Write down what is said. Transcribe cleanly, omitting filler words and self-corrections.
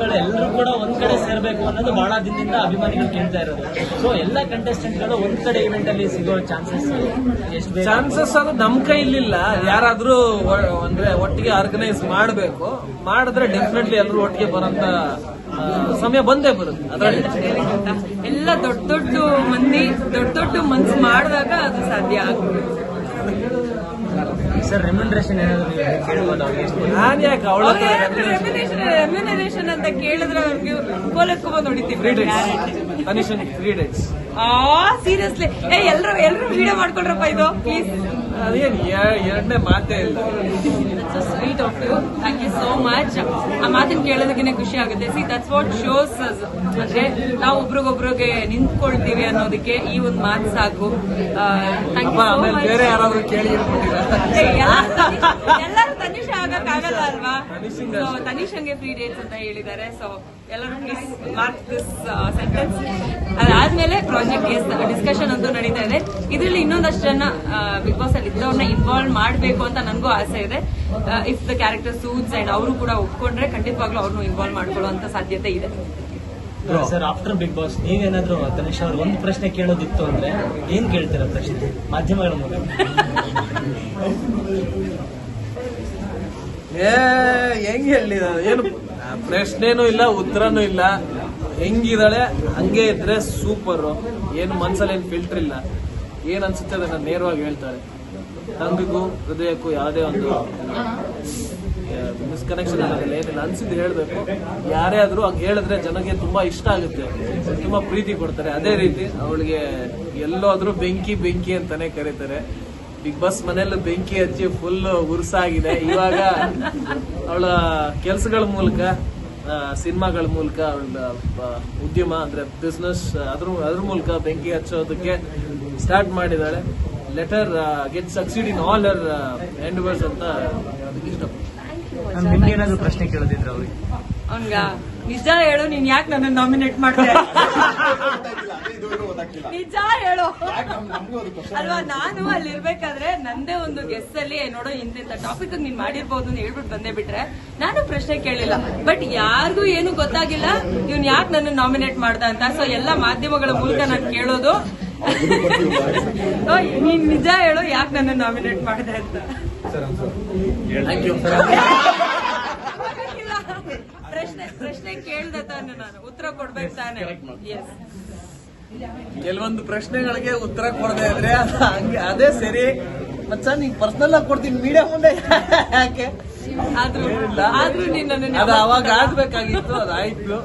ಎಲ್ಲರೂ ಕೂಡ ಒಂದ್ ಕಡೆ ಸೇರ್ಬೇಕು ಅನ್ನೋದು ಬಹಳ ದಿನದಿಂದ ಅಭಿಮಾನಿಗಳು ಕೇಳ್ತಾ ಇರೋದು. ಸೊ ಎಲ್ಲ ಕಂಟೆಸ್ಟೆಂಟ್ ಗಳು ಒಂದ್ ಕಡೆ ಇವೆಂಟ್ ಅಲ್ಲಿ ಸಿಗೋ ಚಾನ್ಸಸ್ ಅದು ನಮ್ ಕೈಲಿಲ್ಲ. ಯಾರಾದ್ರೂ ಅಂದ್ರೆ ಒಟ್ಟಿಗೆ ಆರ್ಗನೈಸ್ ಮಾಡಬೇಕು, ಮಾಡಿದ್ರೆ ಡೆಫಿನೆಟ್ಲಿ ಎಲ್ಲರೂ ಒಟ್ಟಿಗೆ ಬರೋಂತ ಸಮಯ ಬಂದೇ ಬರುತ್ತೆ. ಅದರಲ್ಲಿ ಎಲ್ಲ ದೊಡ್ಡ ದೊಡ್ಡ ಮಂದಿ ದೊಡ್ಡ ಮನ್ಸು ಮಾಡಿದಾಗ ಅದು ಸಾಧ್ಯ ಆಗುತ್ತೆ. ಸರ್ ರೆಮ್ಯುನರೇಷನ್ ಏನಾದ್ರು ಕೇಳ್ಬೋದು ಅವ್ರಿಗೆ? ನಾನು ಯಾಕೆ ಅವಳ ರೆಮ್ಯುನರೇಷನ್ ಅಂತ ಕೇಳಿದ್ರೆ ಅವ್ರಿಗೆ ಕೋಲೆತ್ಕೊಂಡ್ ನೋಡಿತೀವಿ. ತನಿಷನ್ 3 days. ಸೀರಿಯಸ್ಲಿ ಎಲ್ರು ವಿಡಿಯೋ ಮಾಡ್ಕೊಳ್ರಪ್ಪ ಇದು ಪ್ಲೀಸ್. ಅದೇನು ಎರಡನೇ ಮಾತೇ ಇಲ್ಲ. Sweet of you, thank you so much. ಆ ಮಾತಿನ ಕೇಳೋದಕ್ಕೆ ಖುಷಿ ಆಗುತ್ತೆ. ಸಿ ದಟ್ಸ್ ವಾಟ್ ಶೋಸ್ ಅಂದ್ರೆ ನಾವು ಒಬ್ರಿಗೊಬ್ರಿಗೆ ನಿಂತ್ಕೊಳ್ತೀವಿ ಅನ್ನೋದಕ್ಕೆ ಈ ಒಂದು ಮಾತು ಸಾಕು. ಆಮೇಲೆ ಬೇರೆ ಯಾರಾದ್ರೂ ಕೇಳಿ ಎಲ್ಲರೂ ತನಿಷ ಆಗಕ್ಕಾಗಲ್ಲ ಅಲ್ವಾ? ತನಿಷನ್ಗೆ 3 days ಅಂತ ಹೇಳಿದ್ದಾರೆ. ಸೊ ಎಲ್ಲರೂ ಪ್ಲೀಸ್ ಮಾರ್ಕ್ ದಿಸ್ ಸೆಂಟೆನ್ಸ್. ಅದಾದ್ಮೇಲೆ ಪ್ರಾಜೆಕ್ಟ್ ಡಿಸ್ಕಷನ್ ಅಂತೂ ನಡೀತಾ ಇದೆ. ಇದರಲ್ಲಿ ಇನ್ನೊಂದಷ್ಟು ಜನ ಬಿಗ್ ಬಾಸ್ ಅಲ್ಲಿ ಇದ್ದವ್ರನ್ನ ಇನ್ವಾಲ್ವ್ ಮಾಡಬೇಕು ಅಂತ ನನಗೂ ಆಸೆ ಇದೆ. If the character suits and ಅವರು ಕೂಡ ಒಪ್ಕೊಂಡ್ರೆ ಖಂಡಿತವಾಗ್ಲೂ ಅವ್ರನ್ನು ಇನ್ವಾಲ್ವ್ ಮಾಡ್ಕೊಳ್ಳುವಂತ ಸಾಧ್ಯತೆ ಇದೆ. ಸರ್ ಆಫ್ಟರ್ ಬಿಗ್ ಬಾಸ್ ನೀವೇನಾದ್ರೂ ತನಿಷ್ ಅವ್ರು ಒಂದು ಪ್ರಶ್ನೆ ಕೇಳೋದಿತ್ತು ಅಂದ್ರೆ ಏನ್ ಕೇಳ್ತೀರ ಪ್ರಶ್ನೆ ಮಾಧ್ಯಮಗಳ ಮೂಲಕ? ಹೆಂಗ್ ಹೇಳಿ, ಏನು ಪ್ರಶ್ನೆನೂ ಇಲ್ಲ, ಉತ್ತರನೂ ಇಲ್ಲ. ಹೆಂಗಿದಾಳೆ ಹಂಗೆ ಇದ್ರೆ ಸೂಪರ್. ಏನು ಮನ್ಸಲ್ಲಿ ಏನು ಫಿಲ್ಟರ್ ಇಲ್ಲ. ಏನ್ ಅನ್ಸುತ್ತೆ ಅದನ್ನ ನೇರವಾಗಿ ಹೇಳ್ತಾರೆ. ತಂಗಿಗೂ ಹೃದಯಕ್ಕೂ ಯಾವುದೇ ಒಂದು ಮಿಸ್ಕನೆಕ್ಷನ್ ಆಗೋದಿಲ್ಲ, ಏನಿಲ್ಲ. ಅನ್ಸಿದ್ದು ಹೇಳ್ಬೇಕು. ಯಾರೇ ಆದ್ರೂ ಹಂಗೆ ಹೇಳಿದ್ರೆ ಜನಕ್ಕೆ ತುಂಬಾ ಇಷ್ಟ ಆಗುತ್ತೆ, ತುಂಬಾ ಪ್ರೀತಿ ಕೊಡ್ತಾರೆ. ಅದೇ ರೀತಿ ಅವಳಿಗೆ ಎಲ್ಲೋದ್ರೂ ಬೆಂಕಿ ಬೆಂಕಿ ಅಂತಾನೆ ಕರೀತಾರೆ. ಬಿಗ್ ಬಾಸ್ ಮನೆಯಲ್ಲೂ ಬೆಂಕಿ ಹಚ್ಚಿ ಫುಲ್ ಉರ್ಸಾಗಿದೆ. ಇವಾಗ ಅವಳ ಕೆಲಸಗಳ ಮೂಲಕ, ಸಿನಿಮಾಗಳ ಮೂಲಕ, ಅವಳ ಉದ್ಯಮ ಅಂದ್ರೆ ಬಿಸ್ನೆಸ್, ಅದ್ರ ಮೂಲಕ ಬೆಂಕಿ ಹಚ್ಚೋದಕ್ಕೆ ಸ್ಟಾರ್ಟ್ ಮಾಡಿದಾಳೆ. Let her get succeed in all her endeavours ಅಂತ ಹೇಳೋದಕ್ಕೆ ಇಷ್ಟಪಡ್ತೀನಿ. ನಿಮ್ಗೆ ಏನಾದ್ರು ಪ್ರಶ್ನೆ ಕೇಳೋದಿದ್ರೆ ಅವ್ರಿಗೆ? ಅವನ್ಗ ನಿಜ ಹೇಳು, ನೀನ್ ಯಾಕೆ ನನ್ನ ನಾಮಿನೇಟ್ ಮಾಡ್ದೆ? ನಿಜ ಹೇಳು ಅಲ್ವಾ? ನಾನು ಅಲ್ಲಿ ಇರ್ಬೇಕಾದ್ರೆ ನಂದೇ ಒಂದು ಗೆಸ್ಟ್ ಅಲ್ಲಿ ನೋಡೋ ಇಂತಿಂತ ಟಾಪಿಕ್ ನೀನ್ ಮಾಡಿರ್ಬೋದು ಅಂತ ಹೇಳ್ಬಿಟ್ಟು ಬಂದೇ ಬಿಟ್ರೆ ನಾನು ಪ್ರಶ್ನೆ ಕೇಳಿಲ್ಲ. ಬಟ್ ಯಾರಿಗೂ ಏನು ಗೊತ್ತಾಗಿಲ್ಲ ಇವ್ನ್ ಯಾಕೆ ನನ್ನ ನಾಮಿನೇಟ್ ಮಾಡ್ದ ಅಂತ. ಸೊ ಎಲ್ಲ ಮಾಧ್ಯಮಗಳ ಮೂಲಕ ನಾನು ಕೇಳೋದು, ನೀನ್ ನಿಜ ಹೇಳು ಯಾಕೆ ನನ್ನ ನಾಮಿನೇಟ್ ಮಾಡಿದೆ ಅಂತ. ಪ್ರಶ್ನೆ ಕೇಳ್ದೆ ತಾನೆ, ನಾನು ಉತ್ತರ ಕೊಡ್ಬೇಕು ತಾನೆ. ಎಸ್, ಕೆಲವೊಂದು ಪ್ರಶ್ನೆಗಳಿಗೆ ಉತ್ತರ ಕೊಡದೆ ಇದ್ರೆ ಹಂಗೆ ಅದೇ ಸರಿ. ಮಚ್ಚ ನೀನ್ ಪರ್ಸನಲ್ ಆಗಿ ಕೊಡ್ತೀನಿ ಮೀಡಿಯಾ ಮುಂದೆ ಯಾಕೆ? ಆದ್ರೂ ನೀನ್ ಅದು ಅವಾಗ ಆಗ್ಬೇಕಾಗಿತ್ತು, ಅದಾಯ್ತು.